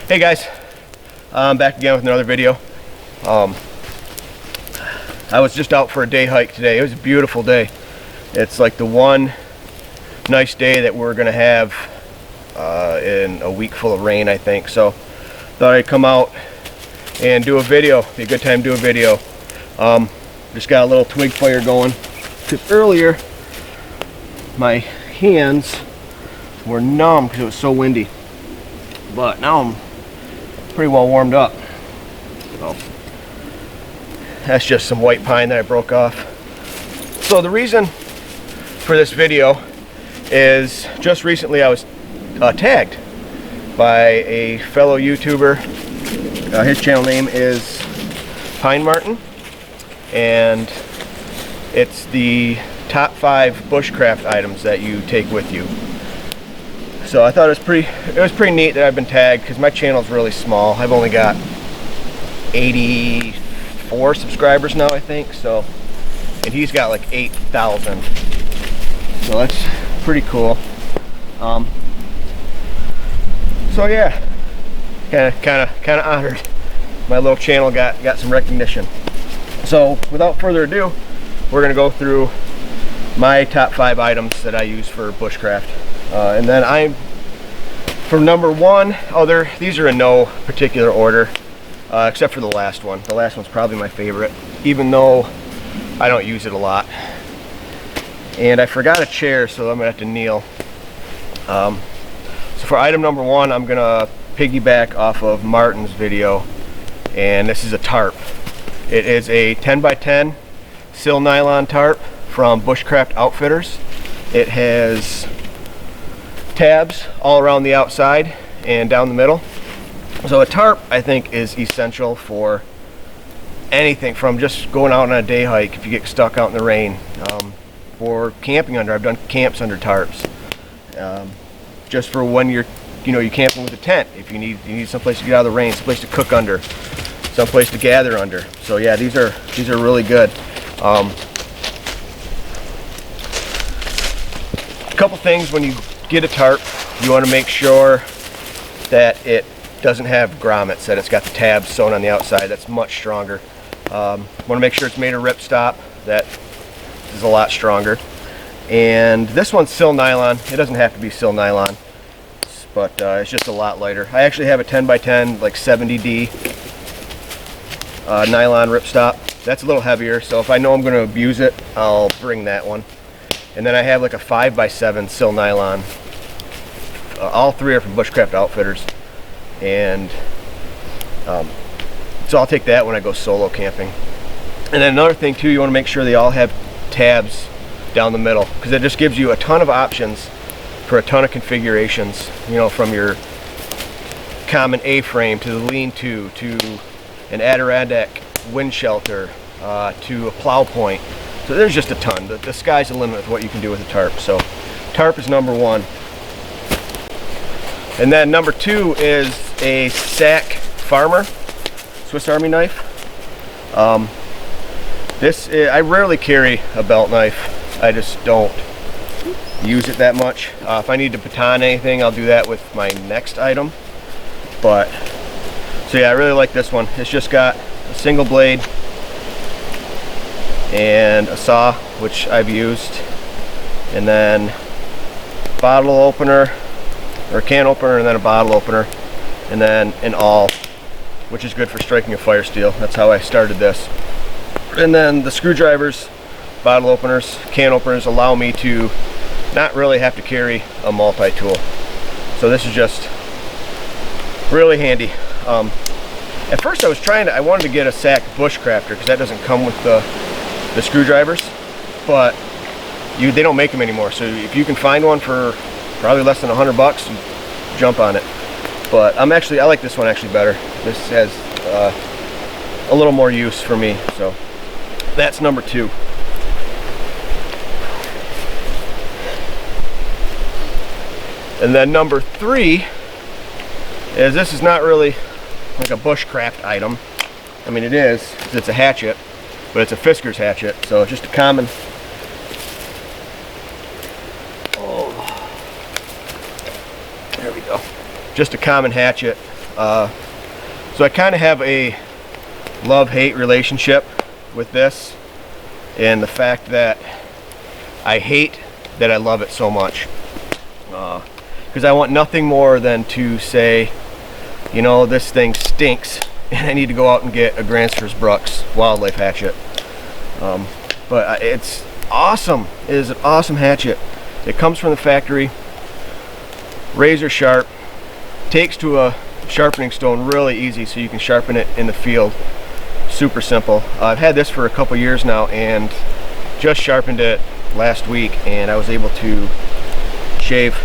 Hey guys, I'm back again with another video. I was just out for a day hike today. It was a beautiful day. It's like the one nice day that we're gonna have in a week full of rain, I think. So thought I'd come out and do a video. Be a good time to do a video. Just got a little twig fire going because earlier my hands were numb because it was so windy, but now I'm pretty well warmed up. So that's just some white pine that I broke off. So the reason for this video is just recently I was tagged by a fellow YouTuber. His channel name is PineMartyn, and it's the top 5 bushcraft items that you take with you. So I thought it was pretty neat that I've been tagged because my channel's really small. I've only got 84 subscribers now, I think. So, and he's got like 8,000. So that's pretty cool. So yeah, kind of honored. My little channel got some recognition. So without further ado, we're gonna go through my top 5 items that I use for bushcraft. And then for number 1, these are in no particular order, except for the last one. The last one's probably my favorite, even though I don't use it a lot. And I forgot a chair, so I'm gonna have to kneel. So for item number 1, I'm gonna piggyback off of Martin's video, and this is a tarp. It is a 10x10 sil nylon tarp from Bushcraft Outfitters. It has tabs all around the outside and down the middle. So a tarp, I think, is essential for anything from just going out on a day hike if you get stuck out in the rain, or camping under. I've done camps under tarps. Just for when you're camping with a tent, if you need someplace to get out of the rain, someplace to cook under, someplace to gather under. So yeah, these are really good. A couple things when you get a tarp, you want to make sure that it doesn't have grommets, that it's got the tabs sewn on the outside. That's much stronger. Want to make sure it's made of ripstop. That is a lot stronger. And this one's sil nylon. It doesn't have to be sil nylon, but it's just a lot lighter. I actually have a 10x10 like 70D nylon ripstop. That's a little heavier, so if I know I'm going to abuse it, I'll bring that one. And then I have like a 5x7 sil nylon. All 3 are from Bushcraft Outfitters, and so I'll take that when I go solo camping. And then another thing too, you want to make sure they all have tabs down the middle, because it just gives you a ton of options for a ton of configurations, from your common A-frame to the lean-to, to an Adirondack wind shelter, to a plow point. So there's just a ton. The sky's the limit with what you can do with a tarp. So tarp is number 1. And then number 2 is a SAK Farmer Swiss Army knife. I rarely carry a belt knife. I just don't use it that much. If I need to baton anything, I'll do that with my next item. So yeah, I really like this one. It's just got a single blade and a saw, which I've used, and then bottle opener, or a can opener, and then a bottle opener, and then an awl, which is good for striking a fire steel. That's how I started this. And then the screwdrivers, bottle openers, can openers allow me to not really have to carry a multi-tool. So this is just really handy. At first I wanted to get a SAK Bushcrafter, because that doesn't come with the screwdrivers, but they don't make them anymore. So if you can find one for probably less than $100, jump on it. But I like this one actually better. This has a little more use for me. So that's number 2. And then number 3 is, this is not really like a bushcraft item. I mean, it is, it's a hatchet, but it's a Fiskars hatchet, so it's just a common There we go. Just a common hatchet. So I kind of have a love-hate relationship with this, and the fact that I hate that I love it so much, because I want nothing more than to say, you know, this thing stinks and I need to go out and get a Gransfors Brooks wildlife hatchet. But it's awesome. It is an awesome hatchet. It comes from the factory, razor sharp, takes to a sharpening stone really easy, so you can sharpen it in the field. Super simple. I've had this for a couple years now and just sharpened it last week, and I was able to shave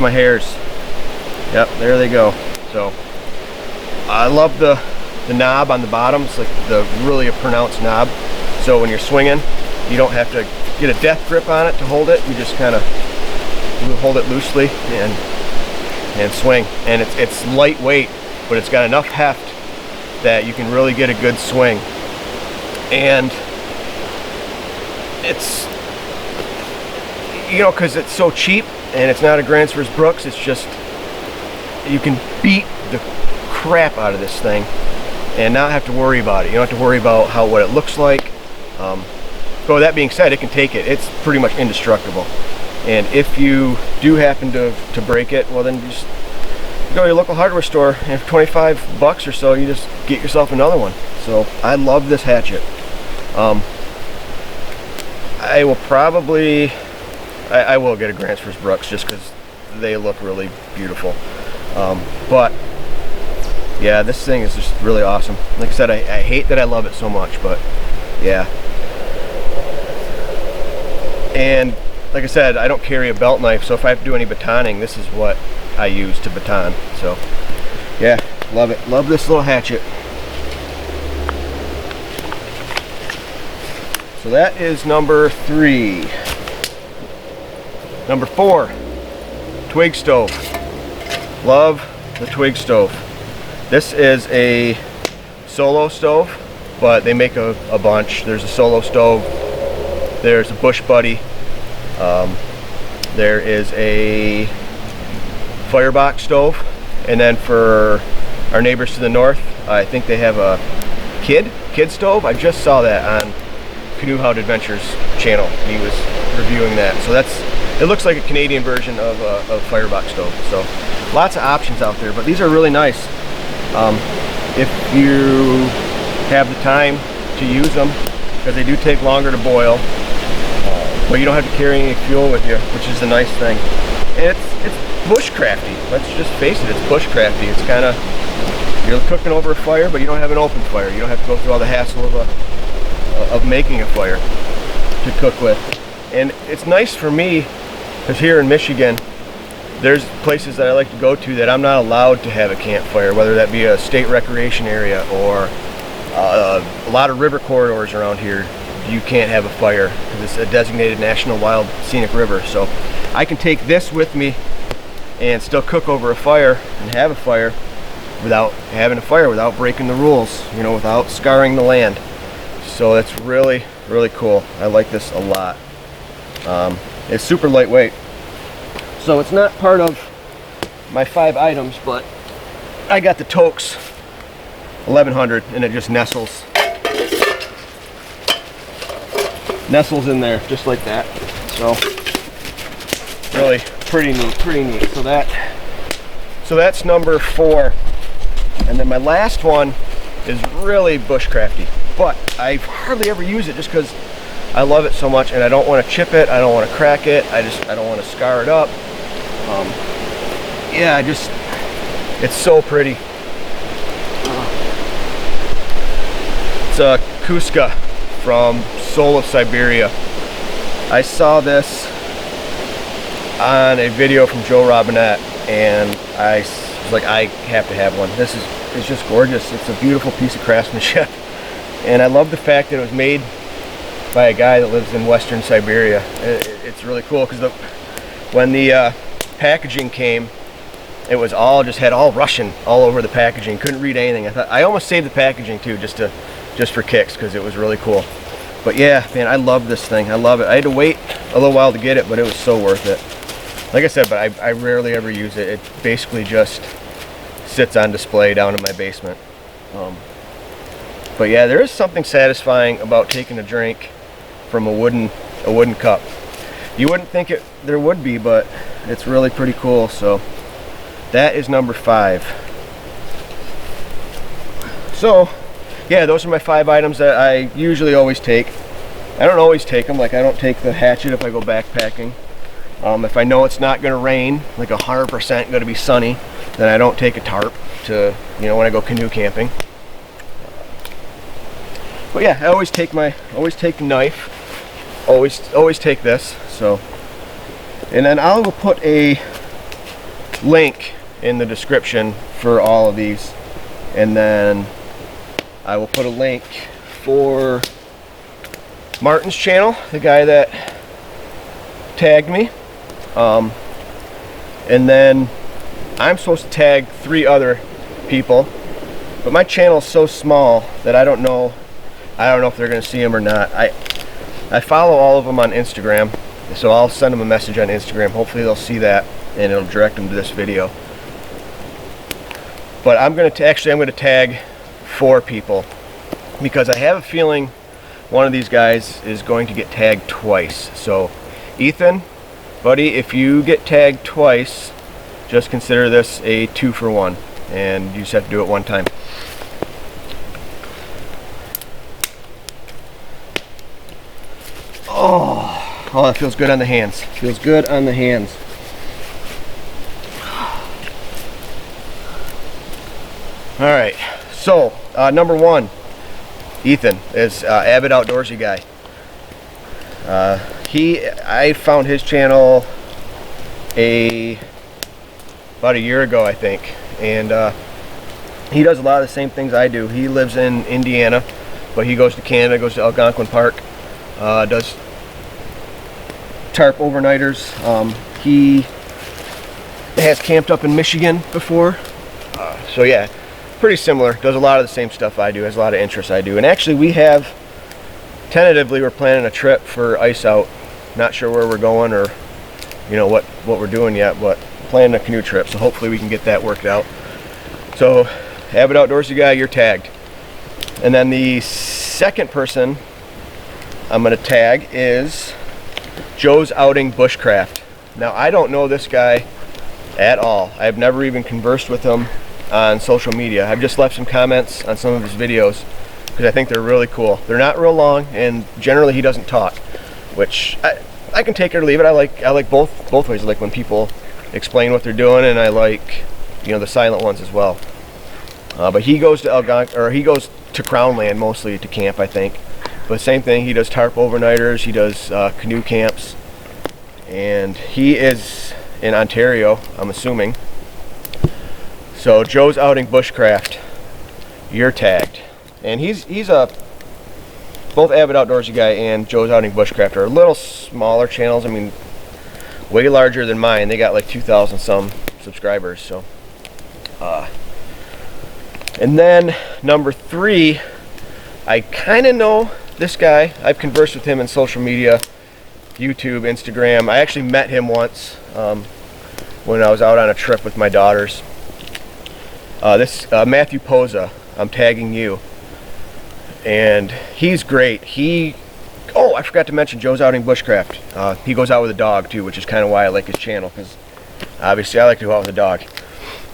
my hairs. Yep, there they go. So I love the knob on the bottom. It's like really a pronounced knob, so when you're swinging you don't have to get a death grip on it to hold it. You just kind of hold it loosely and swing, and it's lightweight, but it's got enough heft that you can really get a good swing. And it's, you know, because it's so cheap and it's not a Gransfors Brooks, it's just, you can beat the crap out of this thing and not have to worry about it. You don't have to worry about what it looks like. But with that being said, it can take it. It's pretty much indestructible. And if you do happen to break it, well, then you just go to your local hardware store, and for 25 bucks or so, you just get yourself another one. So I love this hatchet. I will probably, I will get a Gransfors Brooks just because they look really beautiful. But yeah, this thing is just really awesome. Like I said, I hate that I love it so much, but yeah. And like I said, I don't carry a belt knife, so if I have to do any batoning, this is what I use to baton. So yeah, love it. Love this little hatchet. So that is number 3. Number 4, Twig Stove. Love the Twig Stove. This is a Solostove, but they make a bunch. There's a Solostove, there's a Bush Buddy, there is a firebox stove, and then for our neighbors to the north, I think they have a kid stove. I just saw that on Canoe Hound Adventures channel. He was reviewing that. So it looks like a Canadian version of a firebox stove. So lots of options out there, but these are really nice. If you have the time to use them, because they do take longer to boil, but you don't have to carry any fuel with you, which is the nice thing. And it's bushcrafty. Let's just face it, it's bushcrafty. It's kind of, you're cooking over a fire, but you don't have an open fire. You don't have to go through all the hassle of making a fire to cook with. And it's nice for me, because here in Michigan, there's places that I like to go to that I'm not allowed to have a campfire, whether that be a state recreation area or a lot of river corridors around here. You can't have a fire because it's a designated National Wild Scenic River. So I can take this with me and still cook over a fire and have a fire without having a fire, without breaking the rules, you know, without scarring the land. So that's really, really cool. I like this a lot. It's super lightweight. So it's not part of my 5 items, but I got the Toaks 1100, and it just nestles in there just like that. So really pretty neat. So that's number 4. And then my last one is really bushcrafty, but I hardly ever use it just because I love it so much, and I don't want to chip it, I don't want to crack it, I don't want to scar it up. Yeah, it's so pretty. It's a kuksa from Siberia. I saw this on a video from Joe Robinette, and I was like, I have to have one. It's just gorgeous. It's a beautiful piece of craftsmanship, and I love the fact that it was made by a guy that lives in western Siberia. It's really cool because when the packaging came, it was had all Russian all over the packaging. Couldn't read anything. I almost saved the packaging too, just for kicks, because it was really cool. But yeah, man, I love this thing. I love it. I had to wait a little while to get it, but it was so worth it. Like I said, but I rarely ever use it. It basically just sits on display down in my basement. But yeah, there is something satisfying about taking a drink from a wooden cup. You wouldn't think there would be, but it's really pretty cool. So that is number 5. So yeah, those are my 5 items that I usually always take. I don't always take them. Like, I don't take the hatchet if I go backpacking. If I know it's not going to rain, like 100% going to be sunny, then I don't take a tarp to, you know, when I go canoe camping. But yeah, I always take the knife. Always take this. So, and then I will put a link in the description for all of these, and then I will put a link for Martin's channel, the guy that tagged me, and then I'm supposed to tag 3 other people, but my channel is so small that I don't know if they're going to see them or not. I follow all of them on Instagram, so I'll send them a message on Instagram. Hopefully they'll see that and it'll direct them to this video. But I'm going to tag 4 people, because I have a feeling one of these guys is going to get tagged twice. So Ethan, buddy, if you get tagged twice, just consider this a 2 for 1, and you just have to do it one time. Oh, that feels good on the hands. Feels good on the hands. All right, so number 1, Ethan is Avid Outdoorsy Guy. I found his channel about a year ago, I think, and he does a lot of the same things I do. He lives in Indiana, but he goes to Canada, goes to Algonquin Park, does tarp overnighters. He has camped up in Michigan before, so yeah, pretty similar. Does a lot of the same stuff I do, has a lot of interests I do. And actually, we're planning a trip for Ice Out. Not sure where we're going or, you know, what we're doing yet, but planning a canoe trip, so hopefully we can get that worked out. So Avid Outdoorsy Guy, you're tagged. And then the second person I'm going to tag is Joe's Outing Bushcraft. Now, I don't know this guy at all. I've never even conversed with him on social media. I've just left some comments on some of his videos because I think they're really cool. They're not real long, and generally he doesn't talk, which I can take it or leave it. I like both ways. I like when people explain what they're doing, and I like, you know, the silent ones as well. But he goes to he goes to Crown Land mostly to camp, I think. But same thing, he does tarp overnighters, he does canoe camps, and he is in Ontario, I'm assuming. So Joe's Outing Bushcraft, you're tagged. And he's both Avid Outdoorsy Guy and Joe's Outing Bushcraft are a little smaller channels. I mean, way larger than mine. They got like 2,000 some subscribers. So, and then number 3, I kind of know this guy. I've conversed with him in social media, YouTube, Instagram. I actually met him once when I was out on a trip with my daughters. Matthew Posa, I'm tagging you. And he's great. Oh, I forgot to mention Joe's Outing Bushcraft. He goes out with a dog too, which is kind of why I like his channel, because obviously I like to go out with a dog.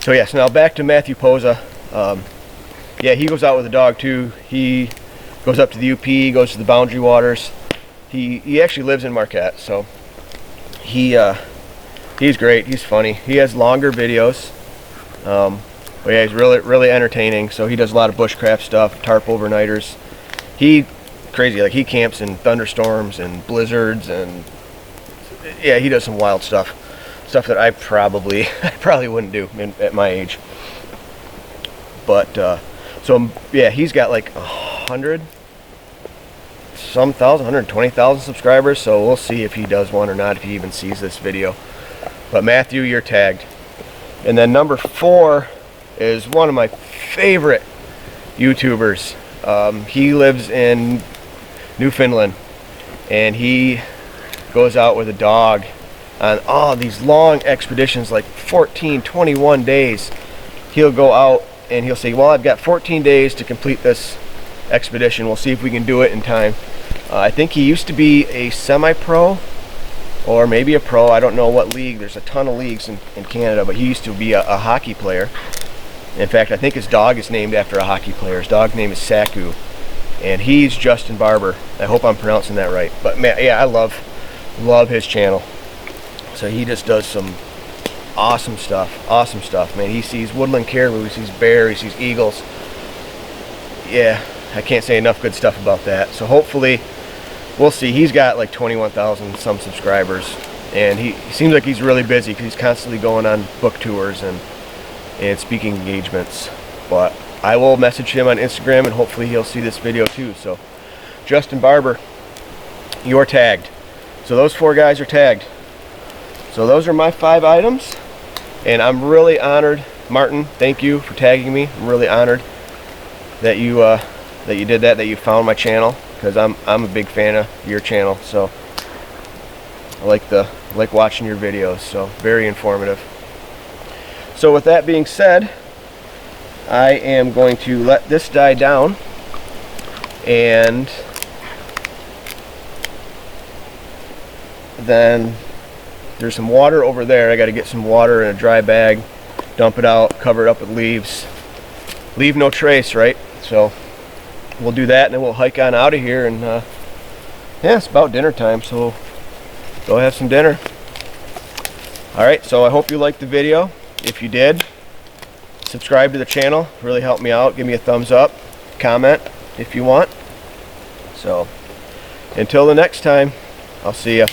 So yes, now back to Matthew Posa. Yeah, he goes out with a dog too. He goes up to the UP, goes to the Boundary Waters. He actually lives in Marquette, so he's great. He's funny. He has longer videos. But yeah, he's really entertaining. So he does a lot of bushcraft stuff, tarp overnighters. Crazy, like he camps in thunderstorms and blizzards, and yeah, he does some wild stuff that I probably wouldn't do at my age. But so yeah, he's got like 120,000 subscribers. So we'll see if he does one or not, if he even sees this video. But Matthew, you're tagged. And then number 4 is one of my favorite YouTubers. He lives in Newfoundland, and he goes out with a dog on all these long expeditions, like 14, 21 days. he'll go out and he'll say, well, I've got 14 days to complete this expedition. We'll see if we can do it in time. I think he used to be a semi-pro or maybe a pro. I don't know what league. There's a ton of leagues in Canada, but he used to be a hockey player. In fact, I think his dog is named after a hockey player. His dog's name is Saku, and he's Justin Barbour. I hope I'm pronouncing that right. But man, yeah, I love his channel. So he just does some awesome stuff, man. He sees woodland caribou, he sees bear, he sees eagles. Yeah, I can't say enough good stuff about that. So hopefully, we'll see. He's got like 21,000 some subscribers, and he seems like he's really busy because he's constantly going on book tours and speaking engagements. But I will message him on Instagram, and hopefully he'll see this video too. So Justin Barbour, you're tagged. So those 4 guys are tagged. So those are my 5 items, and I'm really honored. Martin, thank you for tagging me. I'm really honored that you did that, that you found my channel, because I'm a big fan of your channel. So I like watching your videos. So very informative. So with that being said, I am going to let this die down, and then there's some water over there. I got to get some water in a dry bag, dump it out, cover it up with leaves. Leave no trace, right? So we'll do that, and then we'll hike on out of here. And yeah, it's about dinner time, so we'll go have some dinner. Alright, so I hope you liked the video. If you did, subscribe to the channel. Really help me out. Give me a thumbs up. Comment if you want. So until the next time, I'll see ya.